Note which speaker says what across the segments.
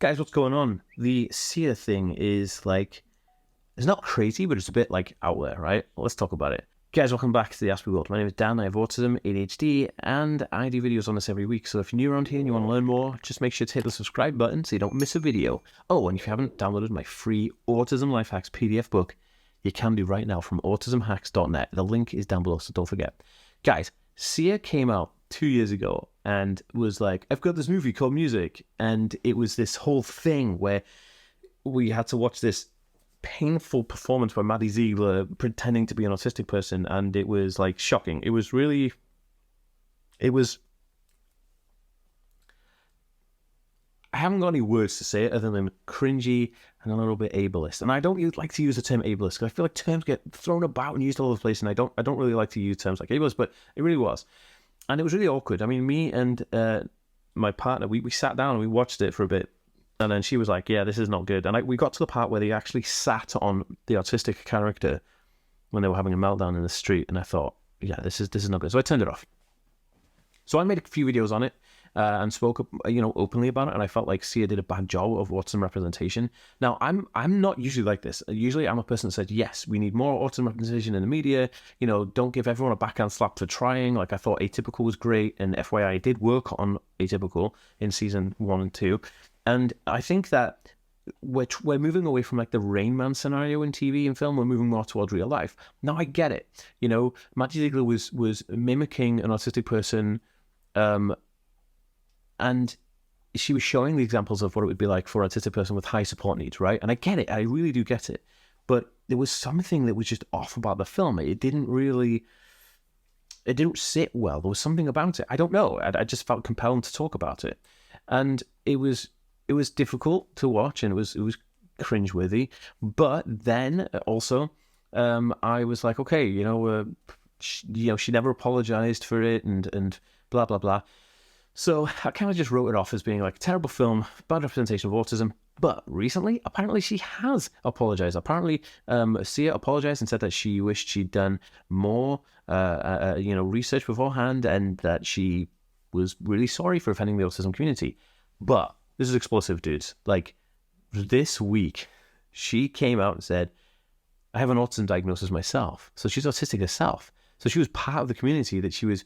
Speaker 1: Guys, what's going on? The Sia thing is like, it's not crazy, but it's a bit like out there, right? Well, let's talk about it. Guys, welcome back to the TheAspieWorld. My name is Dan, I have autism, ADHD, and I do videos on this every week. So if you're new around here and you want to learn more, just make sure to hit the subscribe button so you don't miss a video. Oh, and if you haven't downloaded my free Autism Life Hacks PDF book, you can do right now from autismhacks.net. The link is down below, so don't forget. Guys, Sia came out 2 years ago and was like, I've got this movie called Music. And it was this whole thing where we had to watch this painful performance by Maddie Ziegler pretending to be an autistic person. And it was like shocking. It was I haven't got any words to say it other than cringy and a little bit ableist. And I don't like to use the term ableist because I feel like terms get thrown about and used all over the place. And I don't really like to use terms like ableist, but it really was. And it was really awkward. I mean, me and my partner, we sat down and we watched it for a bit. And then she was like, yeah, this is not good. And we got to the part where they actually sat on the autistic character when they were having a meltdown in the street. And I thought, yeah, this is not good. So I turned it off. So I made a few videos on it and spoke, openly about it. And I felt like Sia did a bad job of autism representation. Now, I'm not usually like this. Usually I'm a person that said, yes, we need more autism representation in the media. Don't give everyone a backhand slap for trying. Like, I thought Atypical was great. And FYI, I did work on Atypical in season 1 and 2. And I think that we're moving away from like the Rain Man scenario in TV and film. We're moving more towards real life. Now, I get it. Maddie Ziegler was mimicking an autistic person, and she was showing the examples of what it would be like for an autistic person with high support needs, right? And I get it. I really do get it. But there was something that was just off about the film. It didn't sit well. There was something about it. I don't know. I just felt compelled to talk about it. And it was difficult to watch, and it was cringeworthy. But then also, I was like, okay, she never apologized for it, and blah blah blah. So I kind of just wrote it off as being like a terrible film, bad representation of autism. But recently, apparently she has apologized. Apparently, Sia apologized and said that she wished she'd done more, research beforehand, and that she was really sorry for offending the autism community. But this is explosive, dudes. Like, this week, she came out and said, I have an autism diagnosis myself. So she's autistic herself. So she was part of the community that she was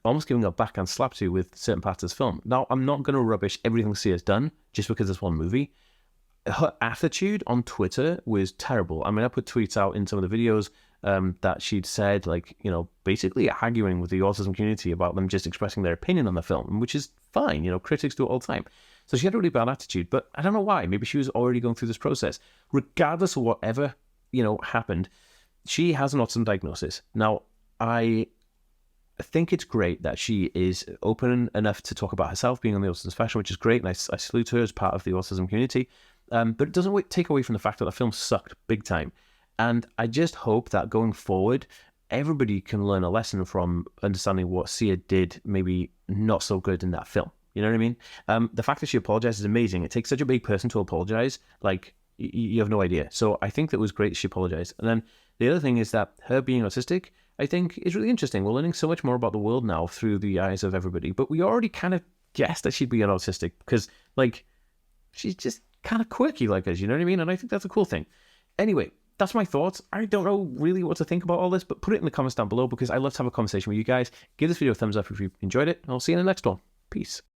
Speaker 1: almost giving a backhand slap to with certain parts of this film. Now, I'm not going to rubbish everything Sia's done just because it's one movie. Her attitude on Twitter was terrible. I mean, I put tweets out in some of the videos that she'd said, like, basically arguing with the autism community about them just expressing their opinion on the film, which is fine. Critics do it all the time. So she had a really bad attitude, but I don't know why. Maybe she was already going through this process. Regardless of whatever, happened, she has an autism diagnosis. Now, I think it's great that she is open enough to talk about herself being on the autism spectrum, which is great, and I salute her as part of the autism community. But it doesn't take away from the fact that the film sucked big time. And I just hope that going forward, everybody can learn a lesson from understanding what Sia did maybe not so good in that film. You know what I mean? The fact that she apologized is amazing. It takes such a big person to apologize. Like, you have no idea. So I think that was great she apologized. And then the other thing is that her being autistic, I think, is really interesting. We're learning so much more about the world now through the eyes of everybody. But we already kind of guessed that she'd be an autistic because, like, she's just kind of quirky like us, you know what I mean? And I think that's a cool thing. Anyway, that's my thoughts. I don't know really what to think about all this, but put it in the comments down below because I love to have a conversation with you guys. Give this video a thumbs up if you enjoyed it. I'll see you in the next one. Peace.